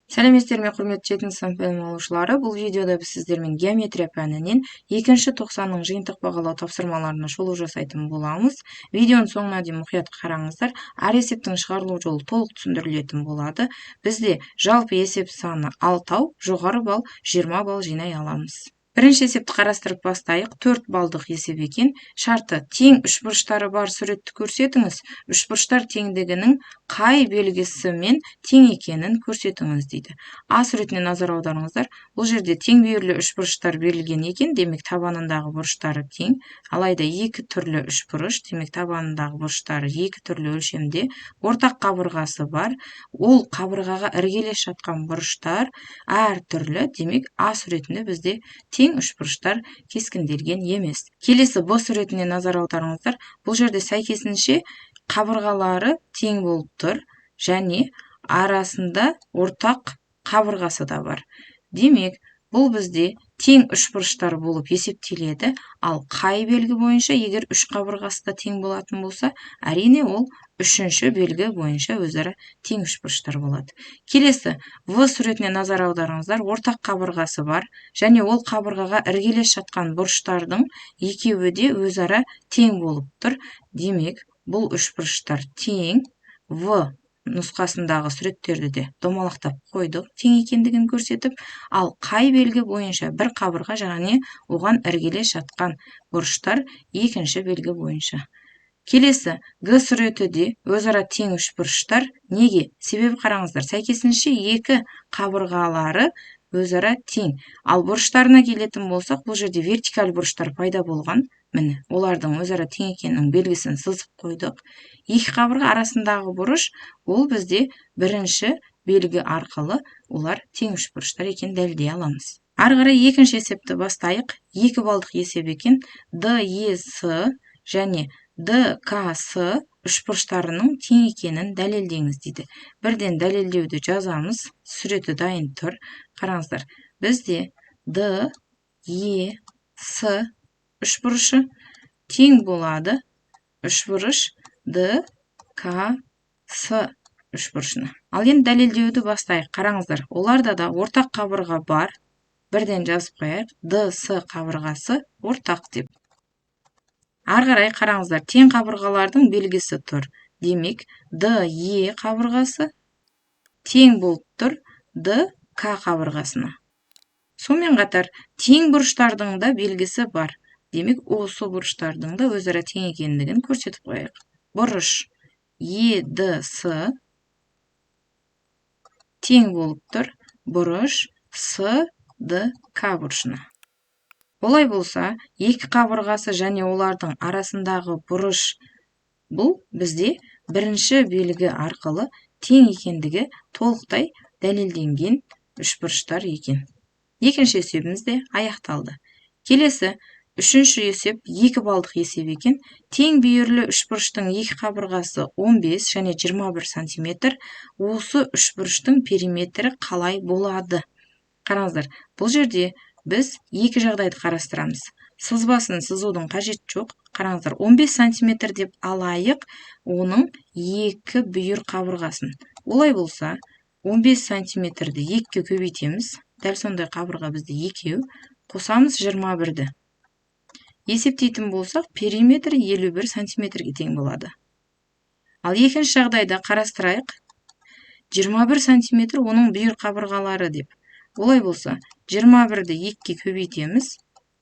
Сәлеметсіздер ме, құрметті 7-ші сынып білім алушылары. Бұл видеода біз сіздермен геометрия пәнінен 2-ші тоқсанның жиынтық бағалау тапсырмаларына шолу жасайтын боламыз. Видеоның соңына дейін мұқият қараңыздар. Әр есептің шығарылу жолы толық түсіндірілетін болады. Бізде жалпы есеп саны 6, жоғары балл 20 балл жинай аламыз. Бірінші есепті қарастырып бастайық. 4 балдық есеп екен. Шарты: тең үшбұрыштары бар суретті көрсетіңіз. Үшбұрыштар теңдігінің қай белгісімен тең екенін көрсетіңіз дейді. А суретіне назар аударыңыздар. Бұл жерде тең бүйірлі үшбұрыштар берілген екен, демек табанындағы бұрыштары тең. Алайда екі түрлі үшбұрыш, демек табанындағы бұрыштары екі түрлі өлшемде. Ортақ қабырғасы бар. Ол қабырғаға іргелес жатқан бұрыштар әр түрлі, демек А суретінде бізде тең үшбұрыштар кескінделген емес. Келесі Б суретіне назар аударыңыздар. Бұл жерде сәйкесінше қабырғалары тең болып тұр және арасында ортақ қабырғасы да бар. Демек, бұл бізде тең үшбұрыштар болып есептеледі. Ал қай белгі бойынша? Егер үш қабырғасы да тең болатын болса, әрине ол үшінші белгі бойынша өзара тең үшбұрыштар болады. Келесі В суретіне назар аударыңыздар. Ортақ қабырғасы бар және ол қабырғаға іргелес жатқан бұрыштардың екеуі де өзара тең болып тұр. Демек, бұл үшбұрыштар тең. В нұсқасындағы суреттерді де домалақтап қойдық, тең екендігін көрсетіп, ал қай белгі бойынша? Бір қабырға және оған іргелес жатқан бұрыштар екінші белгі бойынша. Келесі Г суреті де өзара тең үшбұрыштар. Неге? Себебі қараңыздар, сәйкесінше екі қабырғалары өзара тең. Ал бұрыштарына келетін болсақ, бұл жерде вертикаль бұрыштар пайда болған. Міне, олардың өзара тең екенінің белгісін сызып қойдық. Екі қабырға арасындағы бұрыш, ол бізде бірінші белгі арқылы олар тең үшбұрыштар екенін дәлелдей аламыз. Ары қарай екінші есепті бастайық. 2 балдық есеп екен. ДЕС және ДКС үшбұрыштарының тең екенін дәлелдеңіз дейді. Бірден дәлелдеуді жазамыз. Суреті дайын тұр. Қараңыздар. Бізде ДЕС үшбұрышы тең болады үшбұрыш ДКС үшбұрышына. Ал енді дәлелдеуді бастайық. Қараңыздар. Оларда да ортақ қабырға бар. Бірден жазып қояйық. ДС қабырғасы ортақ деп. Ары қарай қараңыздар. Тең қабырғалардың белгісі тұр. Демек, ДЕ қабырғасы тең болып тұр ДК қабырғасына. Сонымен қатар, тең бұрыштардың да белгісі бар. Демек, осы бұрыштардың да өзара тең екендігін көрсетіп қояйық. Бұрыш ЕДС тең болып тұр бұрыш СДК бұрышына. Олай болса, екі қабырғасы және олардың арасындағы бұрыш, бұл бізде бірінші белгі арқылы тең екендігі толықтай дәлелденген үшбұрыштар екен. Екінші есебіміз де аяқталды. Келесі үшінші есеп 2 балдық есеп екен. Тең бүйірлі үшбұрыштың екі қабырғасы 15 және 21 см. Осы үшбұрыштың периметрі қалай болады? Қараңыздар, бұл жерде біз екі жағдайды қарастырамыз. Сызбасын сызудың қажет жоқ. Қараңыздар, 15 см деп алайық оның екі бүйір қабырғасын. Олай болса, 15 см-ді 2-ге көбейтеміз. Дәл сондай қабырға бізде екеу. Қосамыз 21-ді. Есептейтін болсақ, периметр 51 см-ге тең болады. Ал екінші жағдайда қарастырайық. 21 см оның бүйір қабырғалары деп. Олай болса, 21-ді 2-ге көбейтеміз.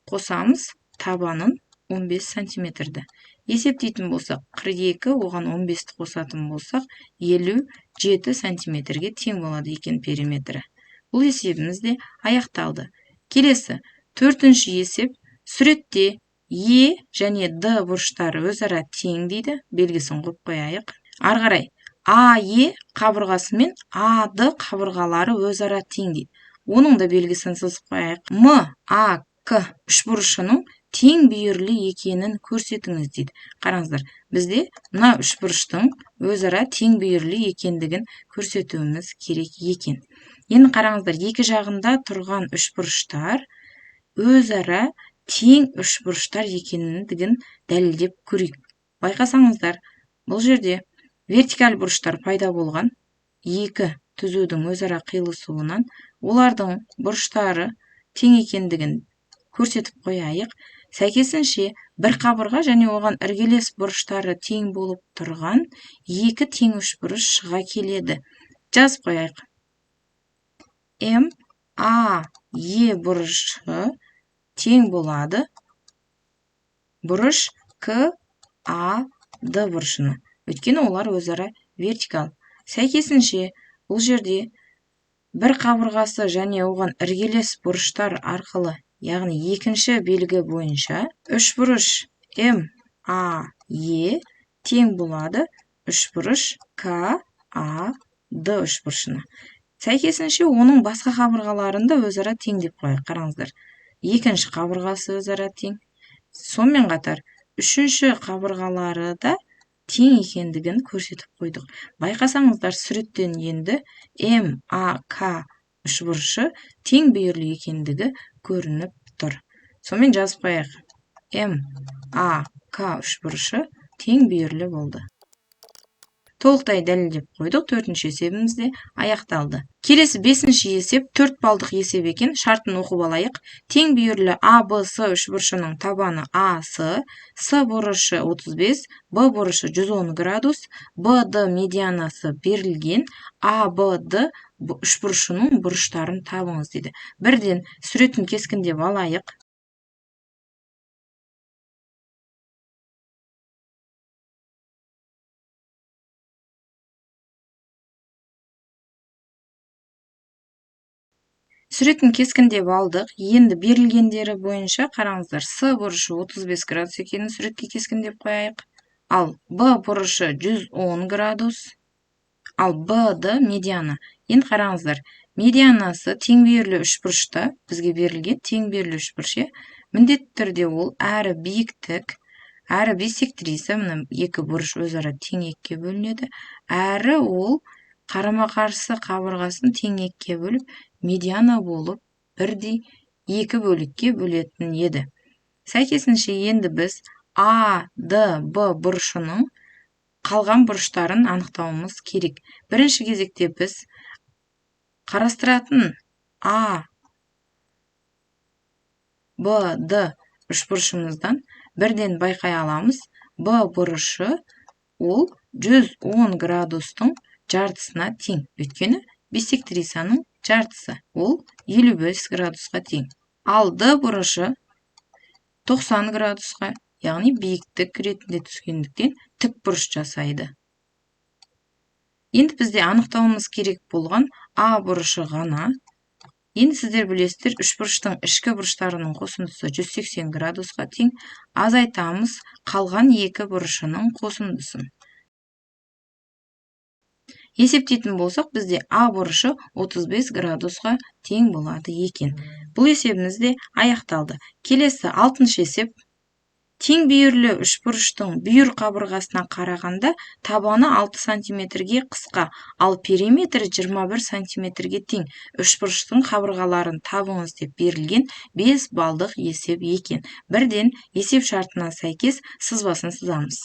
Қосамыз табанын 15 см-ді. Есептейтін болсақ, 42, оған 15-ті қосатын болсақ, 57 см-ге тең болады екен периметрі. Бұл есебіміз де аяқталды. Келесі, төртінші есеп. Суретте Е және Д бұрыштары өзара тең дейді. Белгісін қойып қояйық. Ары қарай, АЕ қабырғасы мен АД қабырғалары өзара тең дейді. Оның да белгісін сызып қояйық. МАК үшбұрышының тең бүйірлі екенін көрсетіңіз дейді. Қараңыздар, бізде мына үшбұрыштың өзара тең бүйірлі екендігін көрсетуіміз керек екен. Енді қараңыздар, екі жағында тұрған үшбұрыштар өзара тең үшбұрыштар екендігін дәлелдеп көрейік. Байқасаңыздар, бұл жерде вертикаль бұрыштар пайда болған. Екі түзудің өзара қиылысуынан олардың бұрыштары тең екендігін көрсетіп қояйық. Сәйкесінше бір қабырға және оған іргелес бұрыштары тең болып тұрған екі тең үшбұрыш шыға келеді. Жазып қояйық. МАЕ бұрышы тең болады бұрыш КАД бұрышына. Өйткені олар өзара вертикал. Сәйкесінше бұл жерде бір қабырғасы және оған іргелес бұрыштар арқылы, яғни екінші белгі бойынша үшбұрыш МАЕ тең болады үшбұрыш КАД үшбұрышына. Сәйкесінше оның басқа қабырғаларында өзара тең деп қояйық. Қараңыздар. Екінші қабырғасы өзара тең. Сонымен қатар үшінші қабырғалары да тең екендігін көрсетіп қойдық. Байқасаңыздар, суреттен енді МАК үшбұрышы тең бүйірлі екендігі көрініп тұр. Сонымен жазып қояйық. МАК үшбұрышы тең бүйірлі болды. Толықтай дәлелдеп қойдық. Төртінші есебіміз де аяқталды. Келесі бесінші есеп 4 балдық есеп екен. Шартын оқып алайық. Тең бүйірлі АБС үшбұрышының табаны АС, С бұрышы 35, Б бұрышы 110 градус, БД медианасы берілген, АБД үшбұрышының бұрыштарын табыңыз дейді. Бірден суретін кескіндеп алайық. Суретін кескіндеп алдық. Енді берілгендері бойынша қараңыздар. С бұрышы 35 градус екенін суретке кескіндеп қояйық. Ал Б бұрышы 110 градус. Ал БД медиана. Енді қараңыздар. Медианасы тең бүйірлі үшбұрышта бізге берілген тең бүйірлі үшбұрыш. Міндетті түрде ол әрі биіктік, әрі биссектриса, мына екі бұрыш өзара тең екіге бөлінеді. Әрі ол қарама-қарсы қабырғасын тең екіге бөліп, медиана болып бірдей екі бөлікке бөлетін еді. Сәйкесінше енді біз АДБ бұрышының қалған бұрыштарын анықтауымыз керек. Бірінші кезекте біз қарастыратын АБД үшбұрышымыздан бірден байқай аламыз. Б бұрышы ол 110 градустың жартысына тең. Өйткені биссектрисаның жартысы ол 55 градусқа тең. Ал Д бұрышы 90 градусқа, яғни биіктік ретінде түскендіктен тік бұрыш жасайды. Енді бізде анықтауымыз керек болған А бұрышы ғана. Енді сіздер білесіздер, үшбұрыштың ішкі бұрыштарының қосындысы 180 градусқа тең. Азайтамыз қалған екі бұрышының қосындысын. Есептейтін болсақ, бізде А бұрышы 35 градусқа тең болады екен. Бұл есебіміз де аяқталды. Келесі 6-шы есеп. Тең бүйірлі үшбұрыштың бүйір қабырғасына қарағанда табаны 6 сантиметрге қысқа, ал периметрі 21 сантиметрге тең. Үшбұрыштың қабырғаларын табыңыз деп берілген 5 балдық есеп екен. Бірден есеп шартына сәйкес сызбасын сызамыз.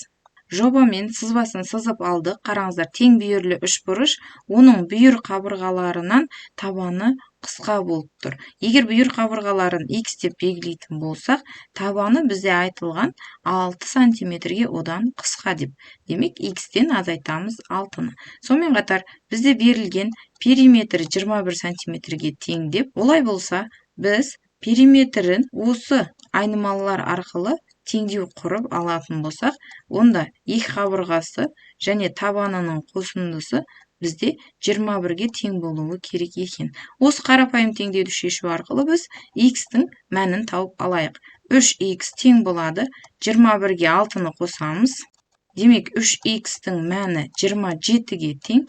Жобамен сызбасын сызып алдық. Қараңыздар, тең бүйірлі үшбұрыш, оның бүйір қабырғаларынан табаны қысқа болып тұр. Егер бүйір қабырғаларын X деп белгілейтін болсақ, табаны бізде айтылған 6 сантиметрге одан қысқа деп. Демек, X-тен азайтамыз 6-ны. Сонымен қатар, бізде берілген периметрі 21 сантиметрге тең деп. Олай болса, біз периметрін осы айнымалылар арқылы теңдеу құрып алатын болсақ, онда екі қабырғасы және табанының қосындысы бізде 21-ге тең болуы керек екен. Осы қарапайым теңдеуді шешу арқылы біз X-тің мәнін тауып алайық. 3X тең болады, 21-ге 6-ны қосамыз. Демек, 3X-тің мәні 27-ге тең.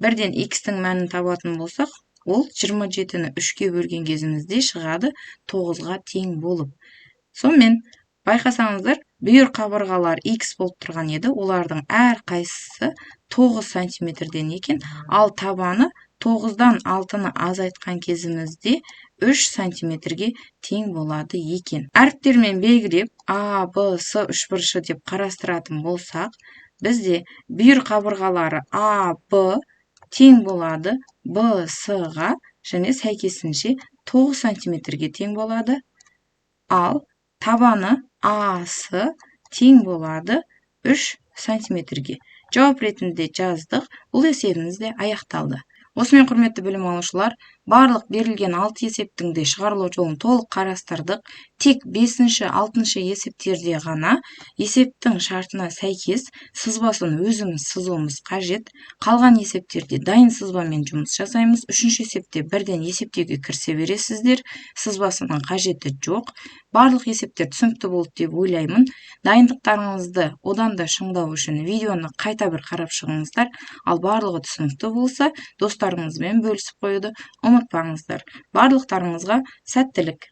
Бірден X-тің мәнін табатын болсақ, ол 27-ні 3-ке бөлген кезімізде шығады 9-ға тең болып. Сонымен, байқасаңыздар, бүйір қабырғалар X болып тұрған еді, олардың әр қайсысы 9 сантиметрден екен, ал табаны 9-дан 6-ны азайтқан кезімізде 3 сантиметрге тең болады екен. Әріптермен белгілеп, А, Б, С үшбұрышы деп қарастыратын болсақ, бізде бүйір қабырғалары А, Б тең болады BS-ға және сәйкесінше 9 сантиметрге тең болады. Ал табаны AC тең болады 3 сантиметрге. Жауап ретінде жаздық. Бұл есебіміз де аяқталды. Осымен құрметті білім алушылар, барлық берілген 6 есептің де шығарылу жолын толық қарастырдық. Тек 5-ші, 6-шы есептерде ғана есептің шартына сәйкес сызбасын өзіміз сызуымыз қажет. Қалған есептерде дайын сызбамен жұмыс жасаймыз. 3-ші есепте бірден есептеуге кірісе бересіздер. Сызбасының қажеті жоқ. Барлық есептер түсінікті болды деп ойлаймын. Дайындықтарыңызды одан да шыңдау үшін видеоны қайта бір қарап шығыңыздар. Ал барлығы түсінікті болса, достарыңызбен бөлісіп қоюды ұмытпаңыздар. Барлықтарыңызға сәттілік.